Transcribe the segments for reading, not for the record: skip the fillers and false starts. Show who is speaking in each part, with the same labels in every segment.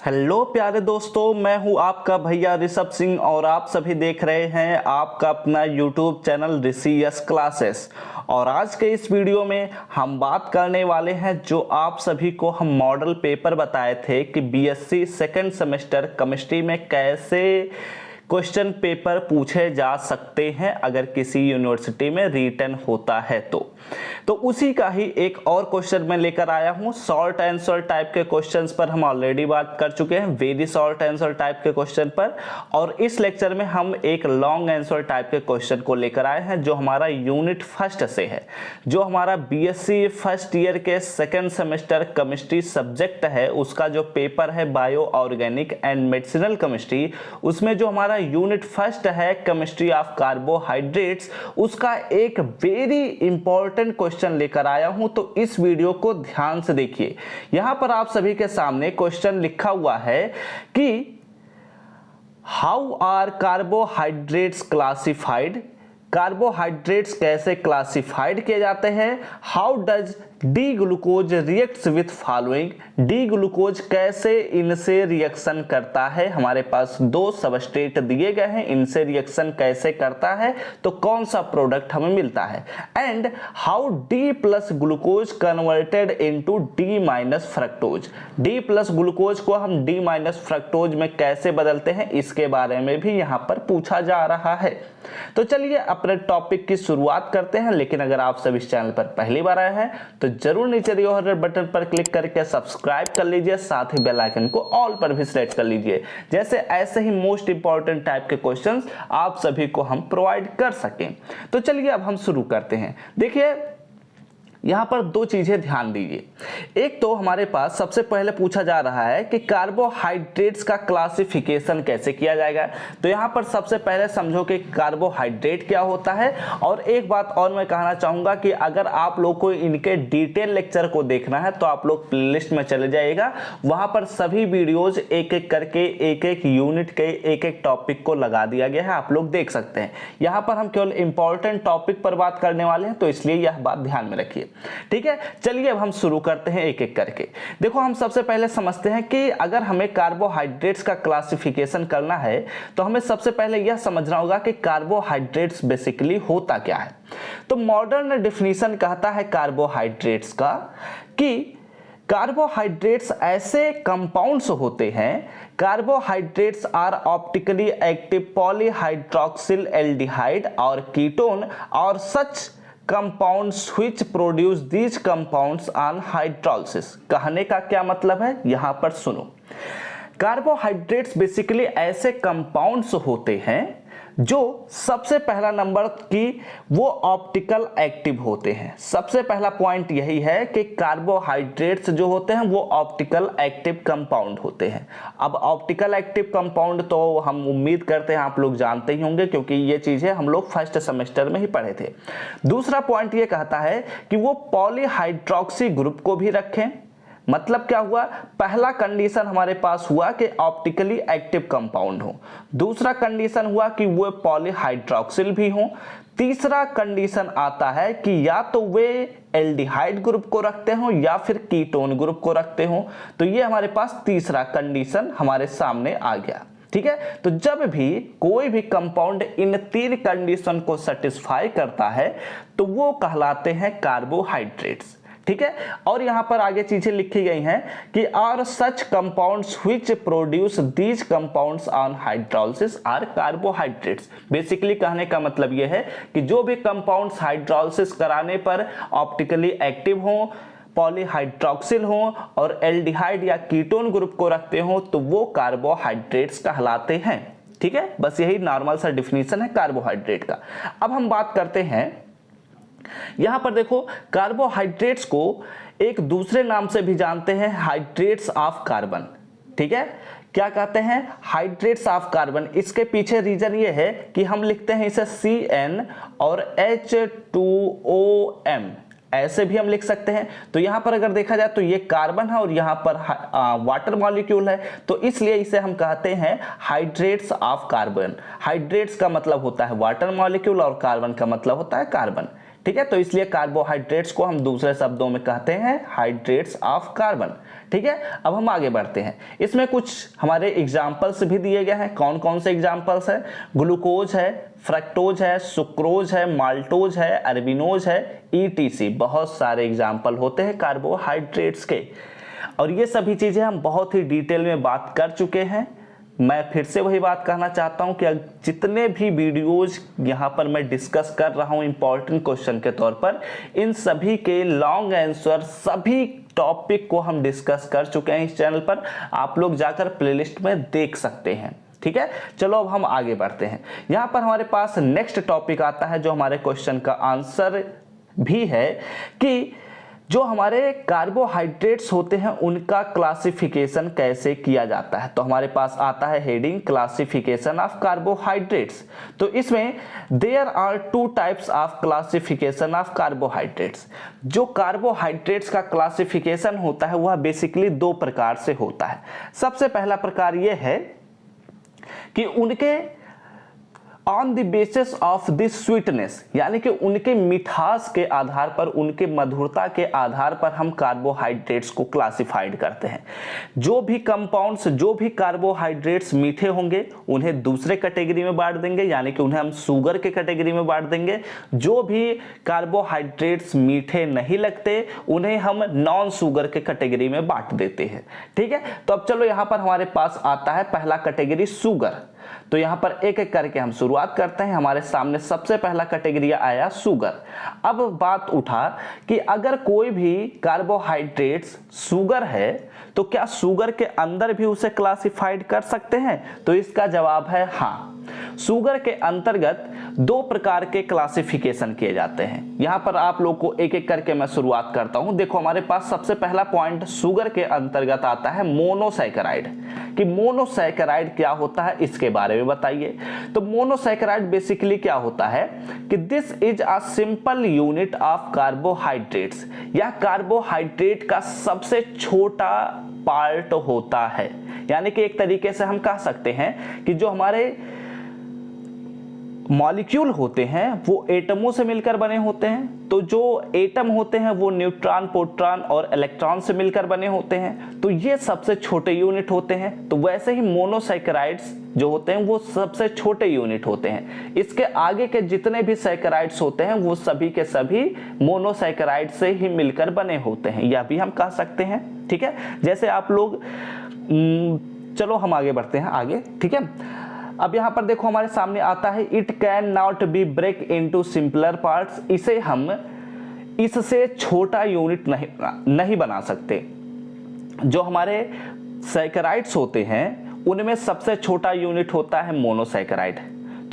Speaker 1: Hello प्यारे दोस्तों, मैं हूं आपका भैया ऋषभ सिंह और आप सभी देख रहे हैं आपका अपना यूट्यूब चैनल ऋषि यस क्लासेस। और आज के इस वीडियो में हम बात करने वाले हैं जो आप सभी को हम मॉडल पेपर बताए थे कि बीएससी सेकंड सेमेस्टर केमिस्ट्री में कैसे क्वेश्चन पेपर पूछे जा सकते हैं अगर किसी यूनिवर्सिटी में रिटन होता है तो उसी का ही एक और क्वेश्चन मैं लेकर आया हूं। शॉर्ट आंसर टाइप के क्वेश्चंस पर हम ऑलरेडी बात कर चुके हैं, वेरी शॉर्ट आंसर टाइप के क्वेश्चन पर, और इस लेक्चर में हम एक लॉन्ग आंसर टाइप के क्वेश्चन को लेकर आए हैं जो हमारा यूनिट फर्स्ट से है, जो हमारा बीएससी फर्स्ट ईयर के सेकेंड सेमेस्टर केमिस्ट्री सब्जेक्ट है, उसका जो पेपर है bio organic and medicinal chemistry, उसमें जो हमारा यूनिट फर्स्ट है केमिस्ट्री ऑफ कार्बोहाइड्रेट्स, उसका एक वेरी इंपॉर्टेंट क्वेश्चन लेकर आया हूं। तो इस वीडियो को ध्यान से देखिए। यहां पर आप सभी के सामने क्वेश्चन लिखा हुआ है कि how are carbohydrates classified, carbohydrates कैसे क्लासिफाइड किए जाते हैं। How does D glucose reacts with following, D glucose कैसे इनसे रिएक्शन करता है। हमारे पास दो सबस्ट्रेट दिए गए हैं, इनसे रिएक्शन कैसे करता है तो कौन सा प्रोडक्ट हमें मिलता है। And how D plus glucose converted into D minus fructose, D plus glucose को हम डी माइनस फ्रक्टोज में कैसे बदलते हैं, इसके बारे में भी यहां पर पूछा जा रहा है। तो चलिए अपने टॉपिक की शुरुआत करते हैं। लेकिन अगर आप सब इस चैनल पर पहली बार आए हैं तो जरूर नीचे दिए हुए बटन पर क्लिक करके सब्सक्राइब कर लीजिए, साथ ही बेल आइकन को ऑल पर भी सेलेक्ट कर लीजिए, जैसे ऐसे ही मोस्ट इंपॉर्टेंट टाइप के क्वेश्चंस आप सभी को हम प्रोवाइड कर सकें। तो चलिए अब हम शुरू करते हैं। देखिए यहां पर दो चीजें ध्यान दीजिए। एक तो हमारे पास सबसे पहले पूछा जा रहा है कि कार्बोहाइड्रेट्स का क्लासिफिकेशन कैसे किया जाएगा। तो यहां पर सबसे पहले समझो कि कार्बोहाइड्रेट क्या होता है। और एक बात और मैं कहना चाहूंगा कि अगर आप लोग को इनके डिटेल लेक्चर को देखना है तो आप लोग प्लेलिस्ट में चले जाइएगा, वहां पर सभी वीडियोज एक एक करके एक एक यूनिट के एक एक टॉपिक को लगा दिया गया है, आप लोग देख सकते हैं। यहां पर हम केवल इंपॉर्टेंट टॉपिक पर बात करने वाले हैं, तो इसलिए यह बात ध्यान में रखिए, ठीक है। चलिए अब हम शुरू करते हैं एक एक करके। देखो हम सबसे पहले समझते हैं कि अगर हमें कार्बोहाइड्रेट्स का क्लासिफिकेशन करना है तो हमें सबसे पहले यह समझना होगा कि कार्बोहाइड्रेट्स बेसिकली होता क्या है। तो मॉडर्न डेफिनेशन कहता है कार्बोहाइड्रेट्स का कि कार्बोहाइड्रेट्स ऐसे कंपाउंड्स होते हैं, carbohydrates are optically active polyhydroxyl aldehyde और कीटोन और such compounds which produce these compounds on hydrolysis। कहने का क्या मतलब है, यहां पर सुनो। कार्बोहाइड्रेट्स बेसिकली ऐसे कंपाउंड्स होते हैं जो सबसे पहला नंबर की वो ऑप्टिकल एक्टिव होते हैं। सबसे पहला पॉइंट यही है कि कार्बोहाइड्रेट्स जो होते हैं वो ऑप्टिकल एक्टिव कंपाउंड होते हैं। अब ऑप्टिकल एक्टिव कंपाउंड तो हम उम्मीद करते हैं आप लोग जानते ही होंगे, क्योंकि ये चीजें हम लोग फर्स्ट सेमेस्टर में ही पढ़े थे। दूसरा पॉइंट ये कहता है कि वो पॉलीहाइड्रोक्सी ग्रुप को भी रखें। मतलब क्या हुआ, पहला कंडीशन हमारे पास हुआ कि ऑप्टिकली एक्टिव कंपाउंड हो, दूसरा कंडीशन हुआ कि वो पॉलीहाइड्रोक्सिल भी हो, तीसरा कंडीशन आता है कि या तो वे एल्डिहाइड ग्रुप को रखते हो या फिर कीटोन ग्रुप को रखते हो। तो ये हमारे पास तीसरा कंडीशन हमारे सामने आ गया, ठीक है। तो जब भी कोई भी कंपाउंड इन तीन कंडीशन को सेटिस्फाई करता है तो वो कहलाते हैं कार्बोहाइड्रेट्स, ठीक है। और यहां पर आगे चीजें लिखी गई हैं कि are such compounds which produce these compounds on hydrolysis are carbohydrates. Basically कहने का मतलब यह है कि जो भी कंपाउंड्स हाइड्रोलिसिस कराने पर ऑप्टिकली एक्टिव हो, पॉलीहाइड्रोक्सिल हो और एल्डिहाइड या कीटोन ग्रुप को रखते हो तो वो कार्बोहाइड्रेट्स कहलाते हैं, ठीक है। बस यही नॉर्मल सा डिफिनीशन है कार्बोहाइड्रेट का। अब हम बात करते हैं, यहां पर देखो कार्बोहाइड्रेट्स को एक दूसरे नाम से भी जानते हैं, हाइड्रेट्स ऑफ कार्बन, ठीक है। क्या कहते हैं, हाइड्रेट्स ऑफ कार्बन। इसके पीछे रीजन ये है कि हम लिखते हैं इसे CN और H2OM, ऐसे भी हम लिख सकते हैं। तो यहां पर अगर देखा जाए तो ये कार्बन है और यहां पर वाटर मॉलिक्यूल है, तो इसलिए इसे हम कहते हैं हाइड्रेट्स ऑफ कार्बन। हाइड्रेट्स का मतलब होता है वाटर मॉलिक्यूल और कार्बन का मतलब होता है कार्बन, ठीक है, तो इसलिए कार्बोहाइड्रेट्स को हम दूसरे शब्दों में कहते हैं हाइड्रेट्स ऑफ कार्बन। ठीक है, अब हम आगे बढ़ते हैं। इसमें कुछ हमारे एग्जाम्पल्स भी दिए गए हैं। कौन कौन से एग्जाम्पल्स है? ग्लूकोज है, फ्रक्टोज है, सुक्रोज है, माल्टोज है, अरबिनोज है, ईटीसी। बहुत सारे एग्जाम्पल होते हैं कार्बोहाइड्रेट्स के, और ये सभी चीजें हम बहुत ही डिटेल में बात कर चुके हैं। मैं फिर से वही बात कहना चाहता हूं कि जितने भी वीडियोज यहां पर मैं डिस्कस कर रहा हूं इंपॉर्टेंट क्वेश्चन के तौर पर, इन सभी के लॉन्ग आंसर सभी टॉपिक को हम डिस्कस कर चुके हैं इस चैनल पर। आप लोग जाकर प्लेलिस्ट में देख सकते हैं। ठीक है, चलो अब हम आगे बढ़ते हैं। यहां पर हमारे पास नेक्स्ट टॉपिक आता है जो हमारे क्वेश्चन का आंसर भी है कि जो हमारे कार्बोहाइड्रेट्स होते हैं उनका क्लासिफिकेशन कैसे किया जाता है। तो हमारे पास आता है हेडिंग क्लासिफिकेशन ऑफ कार्बोहाइड्रेट्स। तो इसमें there are two types of classification of carbohydrates. जो कार्बोहाइड्रेट्स का क्लासिफिकेशन होता है वह बेसिकली दो प्रकार से होता है। सबसे पहला प्रकार यह है कि उनके on the basis of this sweetness, यानी कि उनके मिठास के आधार पर, उनके मधुरता के आधार पर हम कार्बोहाइड्रेट्स को क्लासिफाइड करते हैं। जो भी कंपाउंड्स, जो भी कार्बोहाइड्रेट्स मीठे होंगे उन्हें दूसरे कैटेगरी में बांट देंगे, यानी कि उन्हें हम शुगर के कैटेगरी में बांट देंगे। जो भी कार्बोहाइड्रेट्स मीठे नहीं लगते उन्हें हम नॉन शुगर के कैटेगरी में बांट देते हैं। ठीक है, तो अब चलो यहां पर हमारे पास आता है पहला कैटेगरी शुगर। तो यहां पर एक एक करके हम शुरुआत करते हैं। हमारे सामने सबसे पहला कैटेगरी आया शुगर। अब बात उठा कि अगर कोई भी कार्बोहाइड्रेट्स शुगर है तो क्या शुगर के अंदर भी उसे क्लासिफाइड कर सकते हैं? तो इसका जवाब है हाँ। शुगर के अंतर्गत दो प्रकार के क्लासिफिकेशन किए जाते हैं। यहां पर आप लोग को एक एक करके मैं शुरुआत करता हूं। देखो हमारे पास सबसे पहला पॉइंट शुगर के अंतर्गत आता है मोनोसैकेराइड। कि मोनोसैकेराइड क्या होता है इसके बारे में बताइए। तो मोनोसैकेराइड बेसिकली क्या होता है कि this is a simple unit of carbohydrates. यह कार्बोहाइड्रेट का सबसे छोटा पार्ट होता है। यानी कि एक तरीके से हम कह सकते हैं कि जो हमारे मॉलिक्यूल होते हैं वो एटमों से मिलकर बने होते हैं। तो जो एटम होते हैं वो न्यूट्रॉन, प्रोटॉन और इलेक्ट्रॉन से मिलकर बने होते हैं। तो ये सबसे छोटे यूनिट होते हैं। तो वैसे ही मोनोसैकेराइड्स जो होते हैं वो सबसे छोटे यूनिट होते हैं। इसके आगे के जितने भी सैकेराइड्स होते हैं वो सभी के सभी मोनोसैकेराइड से ही मिलकर बने होते हैं, यह भी हम कह सकते हैं। ठीक है, जैसे आप लोग चलो हम आगे बढ़ते हैं आगे। ठीक है, अब यहां पर देखो हमारे सामने आता है it can not be break into simpler parts. इसे हम इससे छोटा यूनिट नहीं बना सकते। जो हमारे सैकेराइड्स होते हैं उनमें सबसे छोटा यूनिट होता है मोनोसैकेराइड।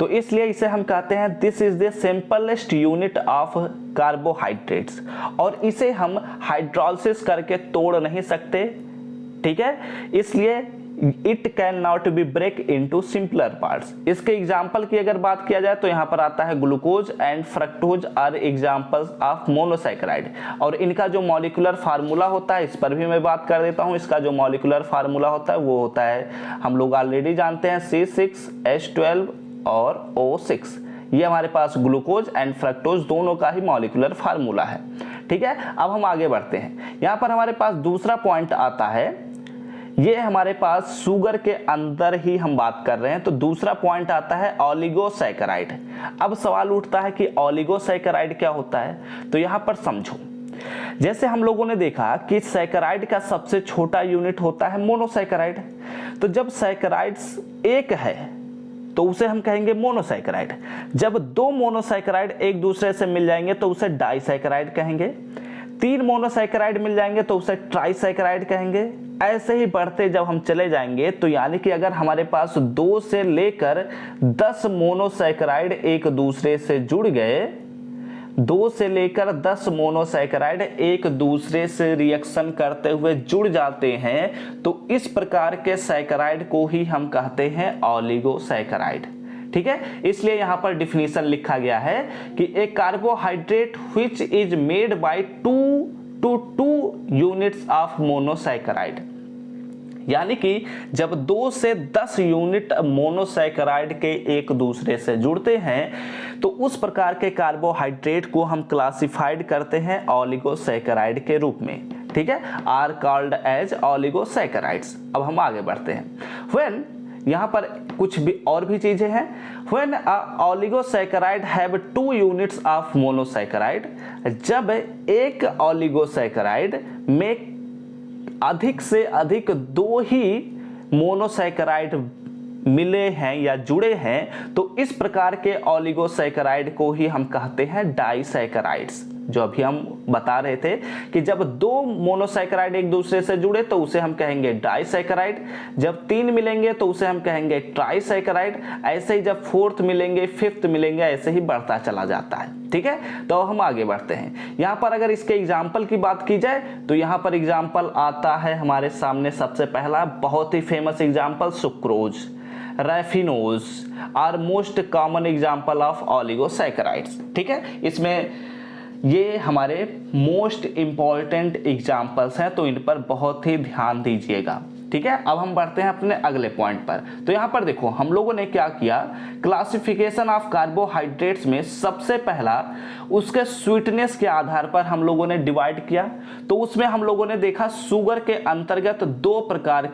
Speaker 1: तो इसलिए इसे हम कहते हैं this is the simplest unit of carbohydrates, और इसे हम हाइड्रोलिसिस करके तोड़ नहीं सकते। ठीक है, इसलिए it can not be break into simpler parts. इसके एग्जाम्पल की अगर बात किया जाए तो यहां पर आता है glucose and fructose are examples of monosaccharide. और इनका जो मॉलिक्यूलर फार्मूला होता है इस पर भी मैं बात कर देता हूं। इसका जो मॉलिक्यूलर फार्मूला होता है वो होता है, हम लोग ऑलरेडी जानते हैं, C6H12 और O6। ये हमारे पास ग्लूकोज एंड फ्रक्टोज दोनों का ही मॉलिक्यूलर फार्मूला है। ठीक है, अब हम आगे बढ़ते हैं। यहां पर हमारे पास दूसरा पॉइंट आता है, ये हमारे पास शुगर के अंदर ही हम बात कर रहे हैं। तो दूसरा पॉइंट आता है ओलिगोसैकेराइड। अब सवाल उठता है कि ओलिगोसैकेराइड क्या होता है। तो यहां पर समझो, जैसे हम लोगों ने देखा कि सैकेराइड का सबसे छोटा यूनिट होता है मोनोसैकेराइड। तो जब सैकेराइड्स एक है तो उसे हम कहेंगे मोनोसैकेराइड। जब दो मोनोसैकेराइड एक दूसरे से मिल जाएंगे तो उसे डाइसैकेराइड कहेंगे। तीन मोनोसैकेराइड मिल जाएंगे तो उसे ट्राइसैकेराइड कहेंगे। ऐसे ही बढ़ते जब हम चले जाएंगे तो यानी कि अगर हमारे पास 2 से लेकर 10 मोनोसैकेराइड एक दूसरे से जुड़ गए, 2 से लेकर 10 मोनोसैकेराइड एक दूसरे से रिएक्शन करते हुए जुड़ जाते हैं, तो इस प्रकार के सैकेराइड को ही हम कहते हैं ओलिगोसैकेराइड। ठीक है, इसलिए यहां पर डिफिनीशन लिखा गया है कि a carbohydrate which is made by 2 to 2 units of monosaccharide. यानी कि जब 2 से 10 यूनिट मोनोसैकेराइड के एक दूसरे से जुड़ते हैं तो उस प्रकार के कार्बोहाइड्रेट को हम क्लासिफाइड करते हैं ओलिगोसैकेराइड के रूप में। ठीक है, आर कॉल्ड एज ओलिगोसैकेराइड्स। अब हम आगे बढ़ते हैं। व्हेन, यहाँ पर कुछ भी और भी चीजें हैं। When oligosaccharide have 2 units of monosaccharide, जब एक ओलिगोसैकेराइड में अधिक से अधिक 2 ही मोनोसैकेराइड मिले हैं या जुड़े हैं तो इस प्रकार के ओलिगोसैकेराइड को ही हम कहते हैं डाइसैकेराइड्स। जो अभी हम बता रहे थे कि जब 2 मोनोसैकेराइड एक दूसरे से जुड़े तो उसे हम कहेंगे डाइसैकेराइड, जब 3 मिलेंगे तो उसे हम कहेंगे ट्राइसैकेराइड, ऐसे ही जब 4th मिलेंगे 5th मिलेंगे, ऐसे ही बढ़ता चला जाता है। ठीक है, तो हम आगे बढ़ते हैं। यहाँ पर अगर इसके एग्जाम्पल की बात की जाए तो यहाँ पर एग्जाम्पल आता है हमारे सामने सबसे पहला बहुत ही famous example sucrose, raffinose are most common example of oligosaccharides. ठीक है, इसमें ये हमारे मोस्ट इंपॉर्टेंट एग्जाम्पल्स हैं तो इन पर बहुत ही ध्यान दीजिएगा। ठीक है, अब हम बढ़ते हैं अपने अगले पॉइंट पर। तो यहाँ पर देखो हम लोगों ने क्या किया, क्लासिफिकेशन ऑफ कार्बोहाइड्रेट्स में सबसे पहला उसके स्वीटनेस के आधार पर हम लोगों ने डिवाइड किया। तो उसमें हम लोगों ने देखा शुगर के अंतर्गत 2 प्रकार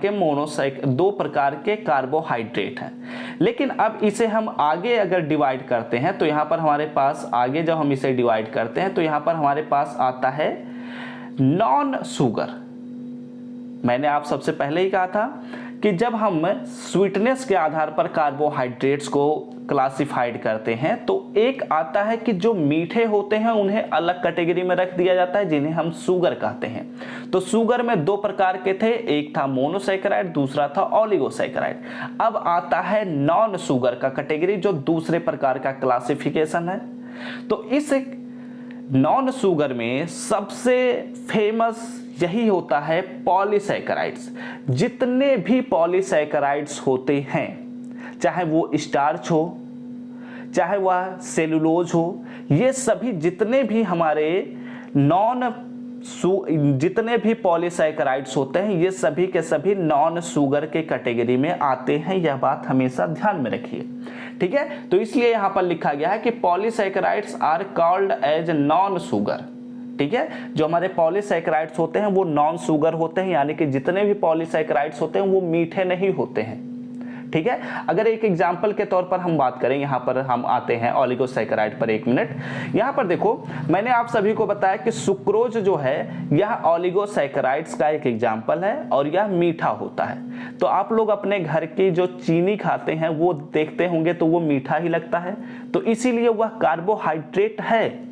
Speaker 1: के कार्बोहाइड्रेट हैं। लेकिन अब इसे हम आगे अगर डिवाइड करते हैं तो यहाँ पर हमारे पास आगे जब हम इसे डिवाइड करते हैं तो यहाँ पर हमारे पास आता है नॉन शुगर। मैंने आप सबसे पहले ही कहा था कि जब हम स्वीटनेस के आधार पर कार्बोहाइड्रेट्स को क्लासिफाइड करते हैं तो एक आता है कि जो मीठे होते हैं उन्हें अलग कैटेगरी में रख दिया जाता है जिन्हें हम शुगर कहते हैं। तो शुगर में 2 प्रकार के थे, एक था मोनोसैकेराइड, दूसरा था ओलिगोसैकेराइड। अब आता है नॉन शुगर का कैटेगरी जो दूसरे प्रकार का क्लासिफिकेशन है। तो इस नॉन शुगर में सबसे फेमस यही होता है पॉलीसैकेराइड्स। जितने भी पॉलीसैकेराइड्स होते हैं, चाहे वो स्टार्च हो, चाहे वह सेलुलोज हो, ये सभी जितने भी हमारे जितने भी पॉलीसैकेराइड्स होते हैं ये सभी के सभी नॉन शुगर के कैटेगरी में आते हैं। यह बात हमेशा ध्यान में रखिए। ठीक है, तो इसलिए यहां पर लिखा गया है कि polysaccharides are called as non sugar. ठीक है, जो हमारे पॉलीसैकेराइड्स होते हैं वो नॉन शुगर होते हैं, यानी कि जितने भी पॉलीसैकेराइड्स होते हैं वो मीठे नहीं होते हैं। ठीक है, अगर एक एग्जांपल के तौर पर हम बात करें, यहां पर हम आते हैं ओलिगोसैकेराइड पर 1 मिनट। यहां पर देखो मैंने आप सभी को बताया कि सुक्रोज जो है यह ओलिगोसैकेराइड्स का एक एग्जांपल है और यह मीठा होता है। तो आप लोग अपने घर की जो चीनी खाते हैं वो देखते होंगे तो वो मीठा ही लगता है, तो इसीलिए वह कार्बोहाइड्रेट है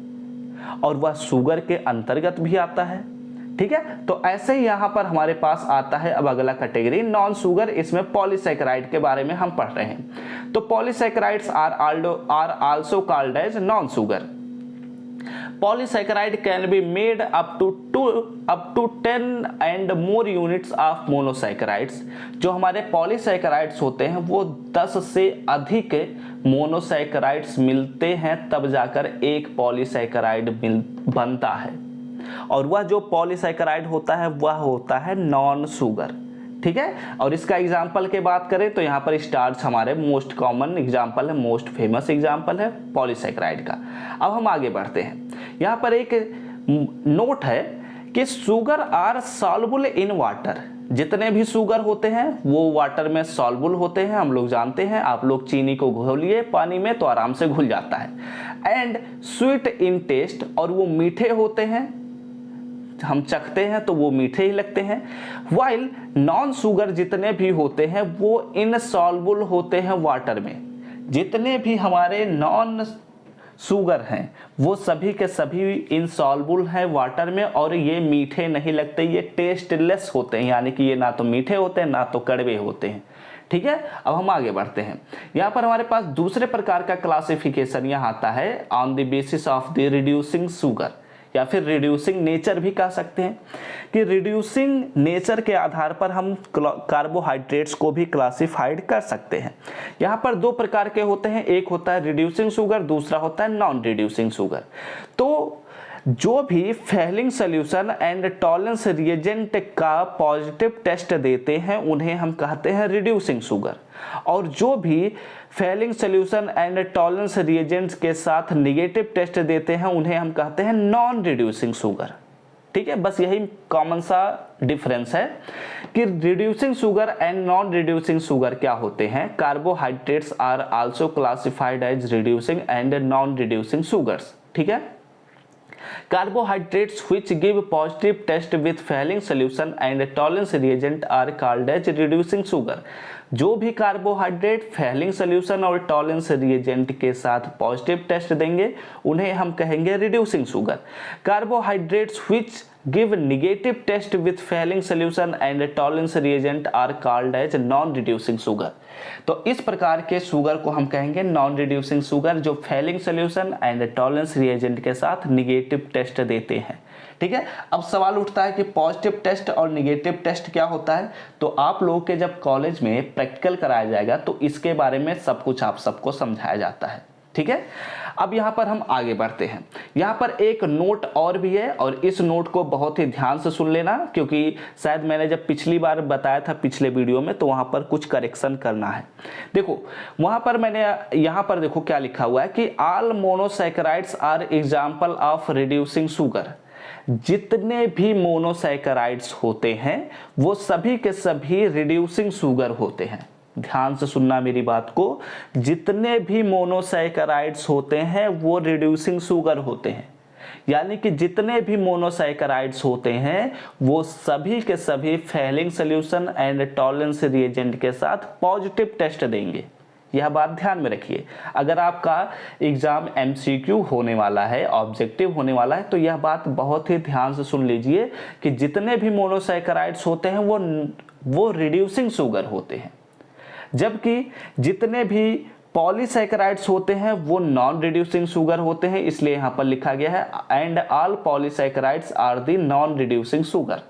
Speaker 1: और वह शुगर के अंतर्गत भी आता है। ठीक है, तो ऐसे ही यहां पर हमारे पास आता है अब अगला कैटेगरी नॉन शुगर। इसमें पॉलीसैकेराइड के बारे में हम पढ़ रहे हैं। तो polysaccharides are also called as non sugar. Polysaccharide can be made up to 10 and more units of monosaccharides. जो हमारे पॉलीसैकेराइड्स होते हैं वो 10 से अधिक मोनोसैकेराइड्स मिलते हैं तब जाकर एक पॉलीसैकेराइड बनता है, और वह जो पॉलीसैकेराइड होता है वह होता है नॉन शुगर। ठीक है, और इसका एग्जाम्पल की बात करें तो यहाँ पर स्टार्च हमारे मोस्ट कॉमन एग्जाम्पल है, मोस्ट फेमस एग्जाम्पल है पॉलीसैकेराइड का। अब हम आगे बढ़ते हैं। यहाँ पर एक नोट है कि sugar are soluble in water. जितने भी शुगर होते हैं वो वाटर में सॉल्युबल होते हैं, हम लोग जानते हैं। आप लोग चीनी को घोलिए पानी में तो आराम से घुल जाता है। एंड स्वीट इन टेस्ट, और वो मीठे होते हैं, हम चखते हैं तो वो मीठे ही लगते हैं। वाइल नॉन शुगर जितने भी होते हैं वो इनसॉल्युबल होते हैं वाटर में। जितने भी हमारे नॉन शुगर हैं वो सभी के सभी इनसॉल्युबल हैं वाटर में और ये मीठे नहीं लगते, ये टेस्टलेस होते हैं, यानी कि ये ना तो मीठे होते हैं ना तो कड़वे होते हैं। ठीक है, अब हम आगे बढ़ते हैं। यहाँ पर हमारे पास दूसरे प्रकार का क्लासिफिकेशन यहाँ आता है on the basis of the reducing sugar, या फिर रिड्यूसिंग नेचर भी कह सकते हैं कि रिड्यूसिंग नेचर के आधार पर हम कार्बोहाइड्रेट्स को भी क्लासिफाइड कर सकते हैं। यहाँ पर 2 प्रकार के होते हैं, एक होता है रिड्यूसिंग शुगर, दूसरा होता है नॉन रिड्यूसिंग शुगर। तो जो भी Fehling solution and Tollens reagent का पॉजिटिव टेस्ट देते हैं उन्हें हम कहते हैं रिड्यूसिंग शुगर, और जो भी Fehling solution and Tollens reagents के साथ नेगेटिव टेस्ट देते हैं उन्हें हम कहते हैं नॉन रिड्यूसिंग शुगर। ठीक है, बस यही कॉमन सा डिफरेंस है कि reducing sugar and non reducing sugar क्या होते हैं। Carbohydrates are also classified as reducing and non reducing sugars. ठीक है, carbohydrates which give positive test with failing solution and tolerance reagent are called as reducing sugar। जो भी carbohydrate Fehling solution और tolerance reagent के साथ positive test देंगे उन्हें हम कहेंगे reducing sugar. Carbohydrates which give negative test with failing solution and tolerance reagent are called as non reducing sugar। तो इस प्रकार के शुगर को हम कहेंगे नॉन रिड्यूसिंग शुगर, जो Fehling solution and Tollens reagent के साथ निगेटिव टेस्ट देते हैं। ठीक है, अब सवाल उठता है कि पॉजिटिव टेस्ट और निगेटिव टेस्ट क्या होता है। तो आप लोगों के जब कॉलेज में प्रैक्टिकल कराया जाएगा तो इसके बारे में सब कुछ आप सबको समझाया जाता है। ठीक है, अब यहाँ पर हम आगे बढ़ते हैं। यहाँ पर एक नोट और भी है और इस नोट को बहुत ही ध्यान से सुन लेना, क्योंकि शायद मैंने जब पिछली बार बताया था पिछले वीडियो में तो वहाँ पर कुछ करेक्शन करना है। देखो वहाँ पर मैंने यहाँ पर देखो क्या लिखा हुआ है कि all monosaccharides are example of reducing sugar. जितने भी मोनोसैकेराइड्स होते हैं वो सभी के सभी रिड्यूसिंग शुगर होते हैं। ध्यान से सुनना मेरी बात को, जितने भी मोनोसैकेराइड्स होते हैं वो रिड्यूसिंग शुगर होते हैं। यानी कि जितने भी मोनोसैकेराइड्स होते हैं वो सभी के सभी Fehling solution and Tollens reagent के साथ पॉजिटिव टेस्ट देंगे। यह बात ध्यान में रखिए, अगर आपका एग्जाम एमसीक्यू होने वाला है, ऑब्जेक्टिव होने वाला है, तो यह बात बहुत ही ध्यान से सुन लीजिए कि जितने भी मोनोसैकेराइड्स होते हैं वो रिड्यूसिंग शुगर होते हैं, जबकि जितने भी पॉलीसैकेराइड्स होते हैं वो नॉन रिड्यूसिंग शुगर होते हैं। इसलिए यहाँ पर लिखा गया है and all polysaccharides are the non reducing sugar.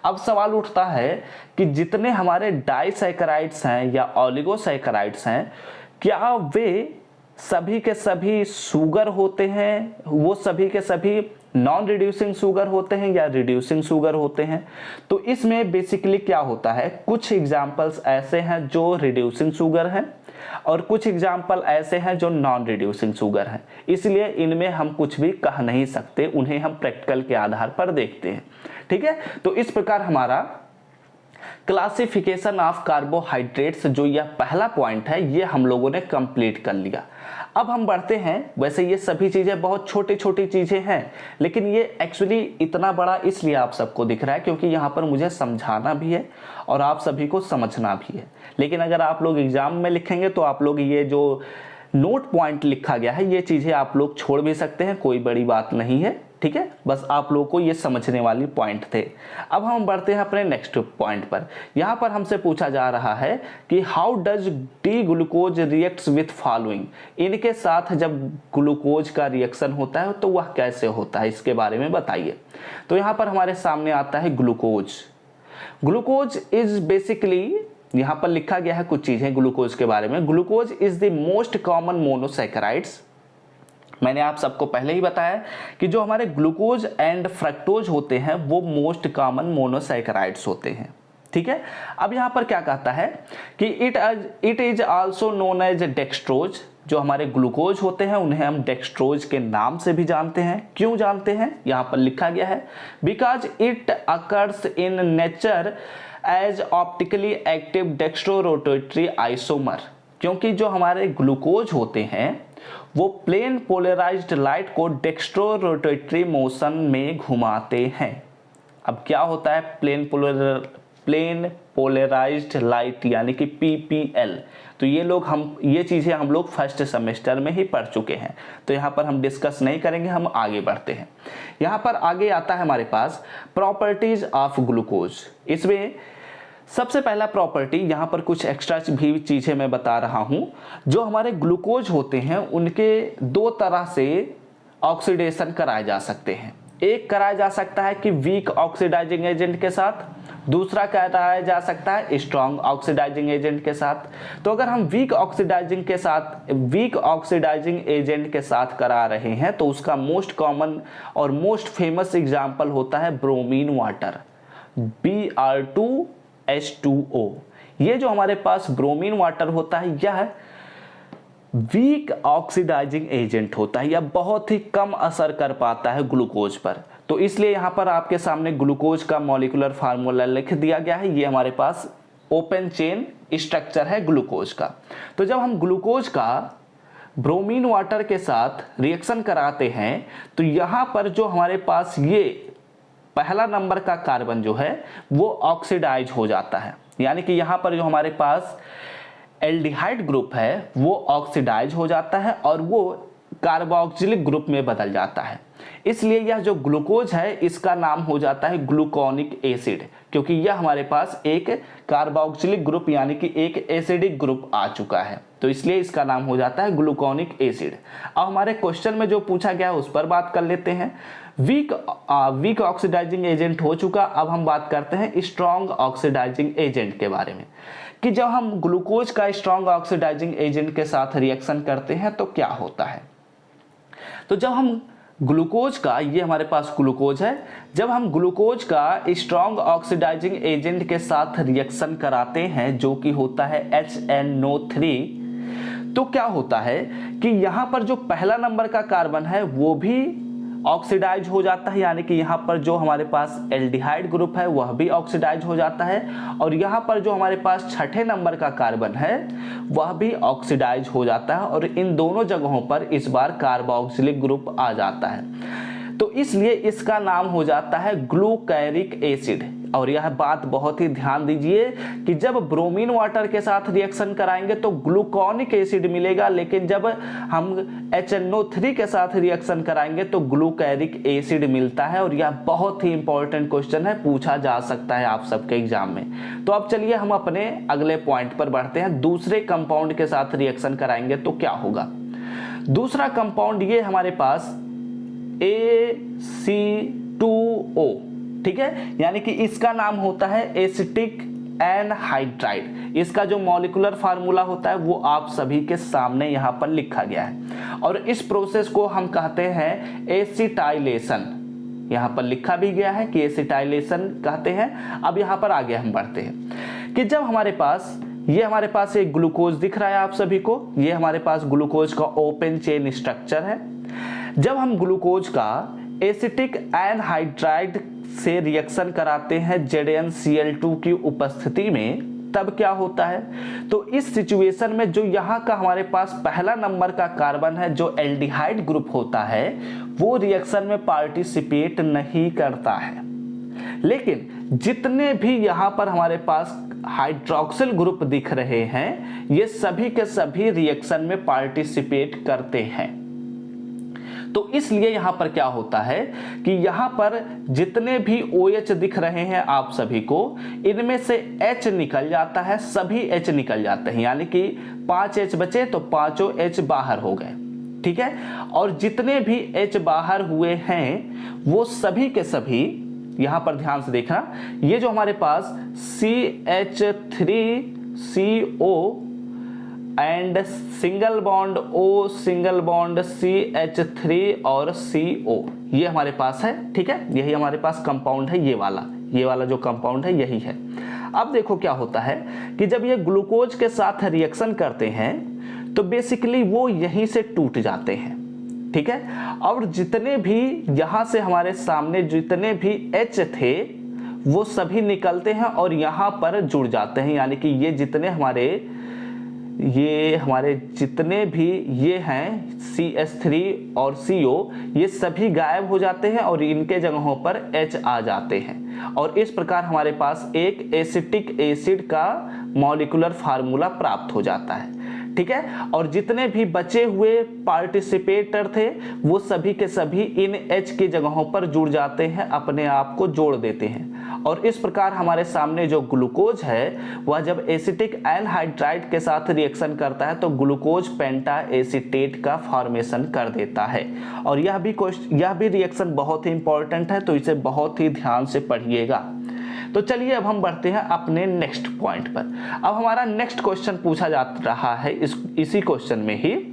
Speaker 1: अब सवाल उठता है कि जितने हमारे डाइसैकेराइड्स हैं या ओलिगोसैकेराइड्स हैं, क्या वे सभी के सभी शुगर होते हैं, वो सभी के सभी नॉन रिड्यूसिंग शुगर होते हैं या रिड्यूसिंग शुगर होते हैं। तो इसमें बेसिकली क्या होता है, कुछ एग्जाम्पल्स ऐसे हैं जो रिड्यूसिंग शुगर हैं और कुछ एग्जाम्पल ऐसे हैं जो नॉन रिड्यूसिंग शुगर हैं। इसलिए इनमें हम कुछ भी कह नहीं सकते, उन्हें हम प्रैक्टिकल के आधार पर देखते हैं। ठीक है, तो इस प्रकार हमारा क्लासिफिकेशन ऑफ कार्बोहाइड्रेट्स जो यह पहला पॉइंट है ये हम लोगों ने कंप्लीट कर लिया। अब हम बढ़ते हैं। वैसे ये सभी चीजें बहुत छोटी छोटी चीजें हैं, लेकिन ये एक्चुअली इतना बड़ा इसलिए आप सबको दिख रहा है क्योंकि यहाँ पर मुझे समझाना भी है और आप सभी को समझना भी है। लेकिन अगर आप लोग एग्जाम में लिखेंगे तो आप लोग ये जो नोट पॉइंट लिखा गया है ये चीजें आप लोग छोड़ भी सकते हैं, कोई बड़ी बात नहीं है। ठीक है, बस आप लोगों को ये समझने वाली पॉइंट थे। अब हम बढ़ते हैं अपने नेक्स्ट पॉइंट पर। यहाँ पर हमसे पूछा जा रहा है कि how does D glucose reacts with following. इनके साथ जब ग्लूकोज का रिएक्शन होता है तो वह कैसे होता है, इसके बारे में बताइए। तो यहाँ पर हमारे सामने आता है ग्लूकोज। ग्लूकोज इज बेसिकली, यहाँ पर लिखा गया है कुछ चीजें ग्लूकोज के बारे में। Glucose is the most common monosaccharides. मैंने आप सबको पहले ही बताया कि जो हमारे ग्लूकोज एंड फ्रक्टोज होते हैं वो मोस्ट कॉमन मोनोसैकेराइड्स होते हैं। ठीक है, अब यहाँ पर क्या कहता है कि it is also known as dextrose. जो हमारे ग्लूकोज होते हैं उन्हें हम डेक्सट्रोज के नाम से भी जानते हैं। क्यों जानते हैं, यहाँ पर लिखा गया है because it occurs in nature as optically active dextrorotatory isomer. क्योंकि जो हमारे ग्लूकोज होते हैं वो प्लेन पोलराइज्ड लाइट को डेक्स्ट्रोरोटेटरी मोशन में घुमाते हैं। अब क्या होता है प्लेन पोलराइज्ड लाइट यानी कि PPL। तो ये चीजें हम लोग फर्स्ट सेमेस्टर में ही पढ़ चुके हैं, तो यहाँ पर हम डिस्कस नहीं करेंगे, हम आगे बढ़ते हैं। यहाँ पर आगे आता है हमारे पास प्रॉपर्टीज ऑफ ग्लूकोज। इसमें सबसे पहला प्रॉपर्टी, यहाँ पर कुछ एक्स्ट्रा भी चीजें मैं बता रहा हूं। जो हमारे ग्लूकोज होते हैं उनके दो तरह से ऑक्सीडेशन कराए जा सकते हैं। एक कराया जा सकता है कि वीक ऑक्सीडाइजिंग एजेंट के साथ, दूसरा कराया जा सकता है स्ट्रॉन्ग ऑक्सीडाइजिंग एजेंट के साथ। तो अगर हम वीक ऑक्सीडाइजिंग एजेंट के साथ करा रहे हैं तो उसका मोस्ट कॉमन और मोस्ट फेमस एग्जांपल होता है ब्रोमीन वाटर, Br2H2O। ये जो हमारे पास ब्रोमीन वाटर होता है यह वीक ऑक्सीडाइजिंग एजेंट होता है, या बहुत ही कम असर कर पाता है ग्लूकोज पर। तो इसलिए यहाँ पर आपके सामने ग्लूकोज का मॉलिक्यूलर फार्मूला लिख दिया गया है। ये हमारे पास ओपन चेन स्ट्रक्चर है ग्लूकोज का। तो जब हम ग्लूकोज का ब्रोमीन वाटर के साथ रिएक्शन कराते हैं तो यहाँ पर जो हमारे पास ये पहला नंबर का कार्बन जो है वो ऑक्सीडाइज हो जाता है, यानी कि यहाँ पर जो हमारे पास एल्डिहाइड ग्रुप है वो ऑक्सीडाइज हो जाता है और वो कार्बोक्सिलिक ग्रुप में बदल जाता है। इसलिए यह जो ग्लूकोज है इसका नाम हो जाता है ग्लूकोनिक एसिड, क्योंकि यह हमारे पास एक कार्बोक्सिलिक ग्रुप यानी कि एक एसिडिक ग्रुप आ चुका है, तो इसलिए इसका नाम हो जाता है ग्लूकोनिक एसिड। अब हमारे क्वेश्चन में जो पूछा गया है उस पर बात कर लेते हैं। वीक ऑक्सीडाइजिंग एजेंट हो चुका, अब हम बात करते हैं स्ट्रॉन्ग ऑक्सीडाइजिंग एजेंट के बारे में, कि जब हम ग्लूकोज का स्ट्रॉन्ग ऑक्सीडाइजिंग एजेंट के साथ रिएक्शन करते हैं तो क्या होता है। तो जब हम ग्लूकोज का, ये हमारे पास ग्लूकोज है, जब हम ग्लूकोज का स्ट्रॉन्ग ऑक्सीडाइजिंग एजेंट के साथ रिएक्शन कराते हैं जो कि होता है HNO3, तो क्या होता है कि यहाँ पर जो पहला नंबर का कार्बन है वो भी ऑक्सीडाइज हो जाता है, यानी कि यहाँ पर जो हमारे पास एल्डिहाइड ग्रुप है वह भी ऑक्सीडाइज हो जाता है, और यहाँ पर जो हमारे पास छठे नंबर का कार्बन है वह भी ऑक्सीडाइज हो जाता है, और इन दोनों जगहों पर इस बार कार्बोक्सिलिक ग्रुप आ जाता है। तो इसलिए इसका नाम हो जाता है ग्लूकैरिक एसिड। और यह बात बहुत ही ध्यान दीजिए कि जब ब्रोमीन वाटर के साथ रिएक्शन कराएंगे तो ग्लूकोनिक एसिड मिलेगा, लेकिन जब हम HNO3 के साथ रिएक्शन कराएंगे तो ग्लूकैरिक एसिड मिलता है। और यह बहुत ही इंपॉर्टेंट क्वेश्चन है, पूछा जा सकता है आप सबके एग्जाम में। तो अब चलिए हम अपने अगले पॉइंट पर बढ़ते हैं। दूसरे कंपाउंड के साथ रिएक्शन कराएंगे तो क्या होगा। दूसरा कंपाउंड ये हमारे पास AC2O, ठीक है, यानी कि इसका नाम होता है एसिटिक एनहाइड्राइड। इसका जो मॉलिक्यूलर फार्मूला होता है वो आप सभी के सामने यहाँ पर लिखा गया है, और इस प्रोसेस को हम कहते हैं एसिटाइलेशन। यहाँ पर लिखा भी गया है कि एसिटाइलेशन कहते हैं। अब यहाँ पर आगे हम बढ़ते हैं कि जब हमारे पास एक ग्लूकोज दिख रहा है आप सभी को, ये हमारे पास ग्लूकोज का ओपन चेन स्ट्रक्चर है। जब हम ग्लूकोज का एसिटिक एनहाइड्राइड से रिएक्शन कराते हैं ZnCl2 की उपस्थिति में, तब क्या होता है। तो इस सिचुएशन में जो यहाँ का हमारे पास पहला नंबर का कार्बन है जो एल्डिहाइड ग्रुप होता है वो रिएक्शन में पार्टिसिपेट नहीं करता है, लेकिन जितने भी यहाँ पर हमारे पास हाइड्रोक्सिल ग्रुप दिख रहे हैं ये सभी के सभी रिएक्शन में पार्टिसिपेट करते हैं। तो इसलिए यहां पर क्या होता है कि यहां पर जितने भी OH दिख रहे हैं आप सभी को, इनमें से H निकल जाता है, सभी H निकल जाते हैं, यानी कि 5 H बचे तो 5 H बाहर हो गए, ठीक है। और जितने भी H बाहर हुए हैं वो सभी के सभी, यहां पर ध्यान से देखना, ये जो हमारे पास CH3CO and single bond O single bond CH3 और CO, ये हमारे पास है, ठीक है। यही हमारे पास कंपाउंड है, ये वाला जो कंपाउंड है यही है। अब देखो क्या होता है कि जब ये ग्लूकोज के साथ रिएक्शन करते हैं तो बेसिकली वो यहीं से टूट जाते हैं, ठीक है। और जितने भी यहाँ से हमारे सामने जितने भी H थे वो सभी निकलते हैं और यहाँ पर जुड़ जाते हैं, यानी कि ये हमारे जितने भी ये हैं CH3 और CO ये सभी गायब हो जाते हैं और इनके जगहों पर H आ जाते हैं, और इस प्रकार हमारे पास एक एसिटिक एसिड का मॉलिक्यूलर फार्मूला प्राप्त हो जाता है, ठीक है। और जितने भी बचे हुए पार्टिसिपेटर थे वो सभी के सभी इन H की जगहों पर जुड़ जाते हैं, अपने आप को जोड़ देते हैं, और इस प्रकार हमारे सामने जो ग्लूकोज है वह जब एसिटिक एनहाइड्राइड के साथ रिएक्शन करता है तो ग्लूकोज पेंटा एसीटेट का फॉर्मेशन कर देता है। और यह भी रिएक्शन बहुत ही इंपॉर्टेंट है, तो इसे बहुत ही ध्यान से पढ़िएगा। तो चलिए अब हम बढ़ते हैं अपने नेक्स्ट पॉइंट पर। अब हमारा नेक्स्ट क्वेश्चन पूछा जा रहा है इसी क्वेश्चन में ही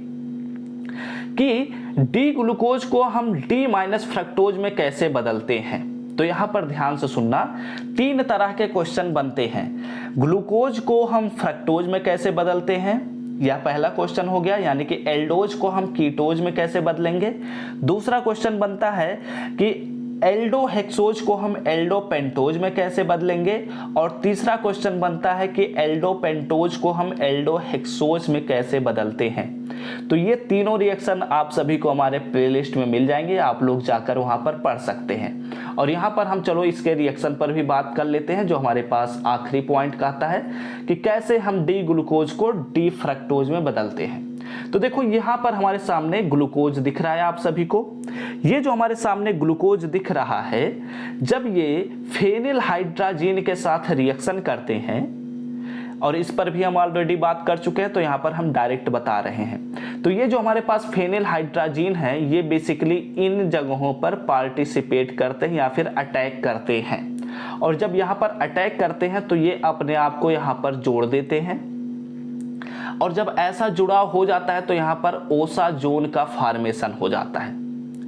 Speaker 1: कि डी ग्लूकोज को हम डी माइनस फ्रक्टोज में कैसे बदलते हैं। तो यहां पर ध्यान से सुनना, 3 तरह के क्वेश्चन बनते हैं। ग्लूकोज को हम फ्रक्टोज में कैसे बदलते हैं, यह पहला क्वेश्चन हो गया, यानी कि एल्डोज को हम कीटोज में कैसे बदलेंगे। दूसरा क्वेश्चन बनता है कि एल्डोहेक्सोज को हम एल्डोपेंटोज में कैसे बदलेंगे। और तीसरा क्वेश्चन बनता है कि एल्डोपेंटोज को हम एल्डोहेक्सोज में कैसे बदलते हैं। तो ये तीनों रिएक्शन आप सभी को हमारे प्लेलिस्ट में मिल जाएंगे, आप लोग जाकर वहां पर पढ़ सकते हैं। और यहां पर हम चलो इसके रिएक्शन पर भी बात कर लेते हैं, जो हमारे पास आखिरी पॉइंट कहता है कि कैसे हम डी ग्लूकोज को डी फ्रक्टोज में बदलते हैं। तो देखो यहां पर हमारे सामने ग्लूकोज दिख रहा है आप सभी को। ये जो हमारे सामने ग्लूकोज दिख रहा है, जब ये फेनिल हाइड्राजीन के साथ रिएक्शन करते हैं, और इस पर भी हम ऑलरेडी बात कर चुके हैं, तो यहां पर हम डायरेक्ट बता रहे हैं। तो ये जो हमारे पास फेनिल हाइड्राजीन है, ये बेसिकली इन जगहों पर पार्टिसिपेट करते हैं या फिर अटैक करते हैं। और जब यहां पर अटैक करते हैं तो ये अपने आप को यहां पर जोड़ देते हैं। और जब ऐसा जुड़ाव हो जाता है तो यहां पर ओसा जोन का फॉर्मेशन हो जाता है,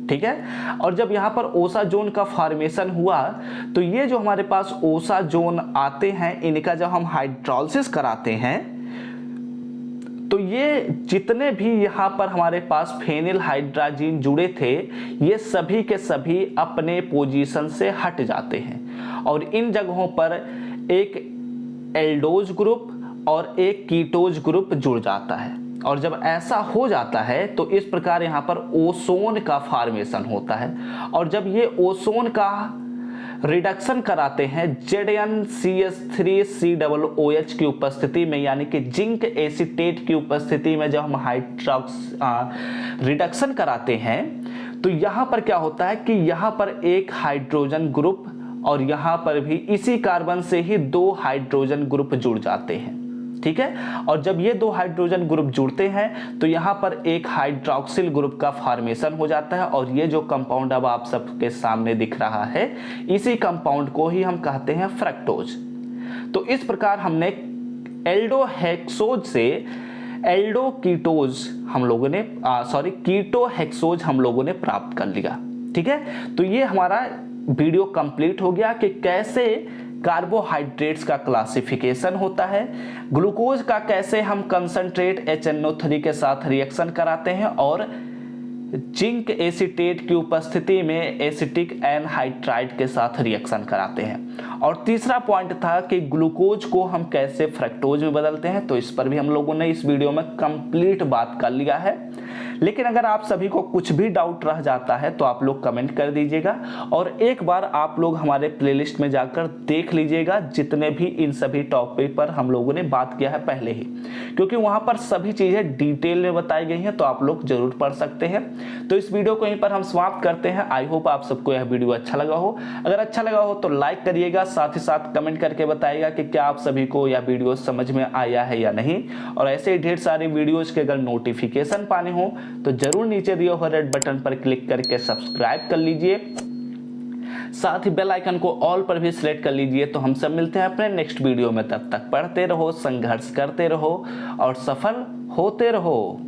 Speaker 1: ठीक है। और जब यहां पर ओसा जोन का फॉर्मेशन हुआ तो ये जो हमारे पास ओसा जोन आते हैं, इनका जब हम हाइड्रोलिसिस कराते हैं तो ये जितने भी यहाँ पर हमारे पास फेनिल हाइड्राजीन जुड़े थे, ये सभी के सभी अपने पोजीशन से हट जाते हैं और इन जगहों पर एक एल्डोज ग्रुप और एक कीटोज ग्रुप जुड़ जाता है। और जब ऐसा हो जाता है तो इस प्रकार यहाँ पर ओसोन का फॉर्मेशन होता है। और जब ये ओसोन का रिडक्शन कराते हैं ZnCH3COOH की उपस्थिति में, यानी कि जिंक एसीटेट की उपस्थिति में जब हम रिडक्शन कराते हैं, तो यहाँ पर क्या होता है कि यहाँ पर एक हाइड्रोजन ग्रुप और यहाँ पर भी इसी कार्बन से ही 2 हाइड्रोजन ग्रुप जुड़ जाते हैं, ठीक है। और जब ये 2 हाइड्रोजन ग्रुप जुड़ते हैं तो यहाँ पर एक हाइड्रोक्सिल ग्रुप का फॉर्मेशन हो जाता है। और ये जो कंपाउंड अब आप सबके सामने दिख रहा है, इसी कंपाउंड को ही हम कहते हैं फ्रक्टोज। तो इस प्रकार हमने एल्डोहेक्सोज से एल्डोकीटोज हम लोगों ने कीटोहेक्सोज हम लोगों ने प्राप्त कर लिया, ठीक है। तो ये हमारा वीडियो कंप्लीट हो गया कि कैसे कार्बोहाइड्रेट्स का क्लासिफिकेशन होता है, ग्लूकोज का कैसे हम कंसंट्रेट HNO3 के साथ रिएक्शन कराते हैं, और जिंक एसीटेट की उपस्थिति में एसिटिक एनहाइड्राइड के साथ रिएक्शन कराते हैं। और तीसरा पॉइंट था कि ग्लूकोज को हम कैसे फ्रक्टोज में बदलते हैं। तो इस पर भी हम लोगों ने इस वीडियो में कंप्लीट बात कर लिया है। लेकिन अगर आप सभी को कुछ भी डाउट रह जाता है तो आप लोग कमेंट कर दीजिएगा, और एक बार आप लोग हमारे प्लेलिस्ट में जाकर देख लीजिएगा जितने भी इन सभी टॉपिक पर हम लोगों ने बात किया है पहले ही, क्योंकि वहां पर सभी चीजें डिटेल में बताई गई हैं, तो आप लोग जरूर पढ़ सकते हैं। तो इस वीडियो को यहीं पर हम समाप्त करते हैं। आई होप आप सबको यह वीडियो अच्छा लगा हो। अगर अच्छा लगा हो तो लाइक करिएगा, साथ ही साथ कमेंट करके बताइएगा कि क्या आप सभी को यह वीडियो समझ में आया है या नहीं। और ऐसे ही ढेर सारे वीडियोज के अगर नोटिफिकेशन पाने हो तो जरूर नीचे दिए हुए रेड बटन पर क्लिक करके सब्सक्राइब कर लीजिए, साथ ही बेल आइकन को ऑल पर भी सिलेक्ट कर लीजिए। तो हम सब मिलते हैं अपने नेक्स्ट वीडियो में, तब तक पढ़ते रहो, संघर्ष करते रहो और सफल होते रहो।